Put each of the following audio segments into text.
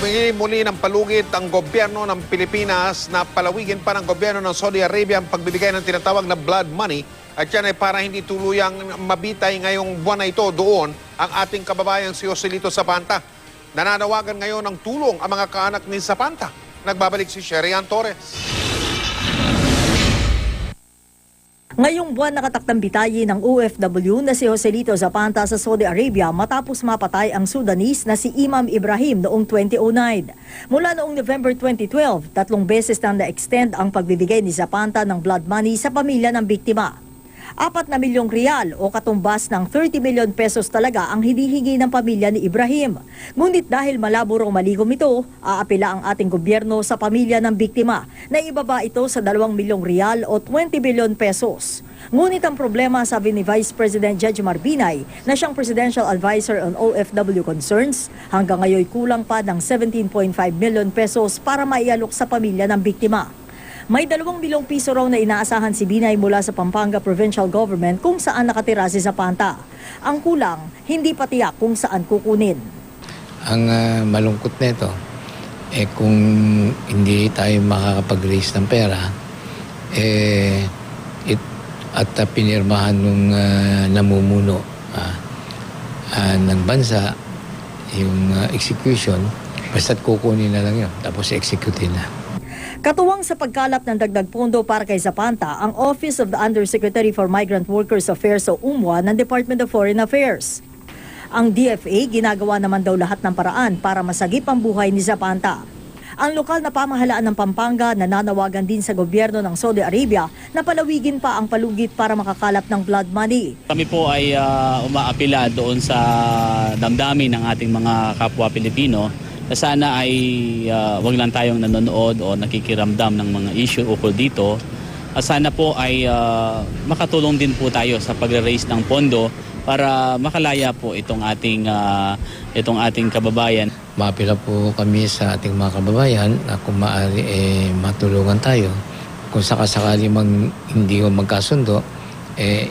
Humingi muli ng palugit ang gobyerno ng Pilipinas na palawigin pa ng gobyerno ng Saudi Arabia ang pagbibigay ng tinatawag na blood money at yan ay para hindi tuluyang mabitay ngayong buwan na ito doon ang ating kababayan si Joselito Zapanta. Nananawagan ngayon ng tulong ang mga kaanak ni Zapanta. Nagbabalik si Sherian Torres. Ngayong buwan nakataktang bitayin ng OFW na si Joselito Zapanta sa Saudi Arabia matapos mapatay ang Sudanese na si Imam Ibrahim noong 2009. Mula noong November 2012, 3 beses nang na-extend ang pagbibigay ni Zapanta ng blood money sa pamilya ng biktima. 4 na milyong riyal o katumbas ng 30 million pesos talaga ang hinihingi ng pamilya ni Ibrahim. Ngunit dahil malabo raw malikom ito, aapila ang ating gobyerno sa pamilya ng biktima na ibaba ito sa 2 milyong riyal o 20 billion pesos. Ngunit ang problema, sabi ni Vice President Jejomar Binay na siyang Presidential Advisor on OFW Concerns, hanggang ngayon kulang pa ng 17.5 million pesos para maialok sa pamilya ng biktima. May 2 milyong piso raw na inaasahan si Binay mula sa Pampanga Provincial Government kung saan nakatira si Zapanta. Ang kulang, hindi pa tiyak kung saan kukunin. Ang malungkot nito, kung hindi tayo makakapag-raise ng pera, at pinirmahan ng namumuno ng bansa, yung execution, basta't kukunin na lang yun, tapos executin na. Katuwang sa pagkalap ng dagdag pondo para kay Zapanta, ang Office of the Undersecretary for Migrant Workers Affairs o UMWA ng Department of Foreign Affairs. Ang DFA ginagawa naman daw lahat ng paraan para masagip ang buhay ni Zapanta. Ang lokal na pamahalaan ng Pampanga nananawagan din sa gobyerno ng Saudi Arabia na palawigin pa ang palugit para makakalap ng blood money. Kami po ay umaapila doon sa damdamin ng ating mga kapwa Pilipino na sana ay wag lang tayong nanonood o nakikiramdam ng mga issue ukol dito. Sana po ay makatulong din po tayo sa pagre-raise ng pondo para makalaya po itong ating kababayan. Maapila po kami sa ating mga kababayan na kung maaari matulungan tayo. Kung sakasakali hindi magkasundo,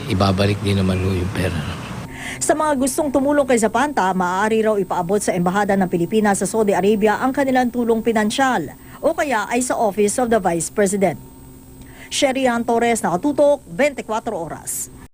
ibabalik din naman yung pera. Sa mga gustong tumulong kay Zapanta, maaari raw ipaabot sa Embahada ng Pilipinas sa Saudi Arabia ang kanilang tulong pinansyal o kaya ay sa Office of the Vice President. Sherian Torres, Nakatutok, 24 Oras.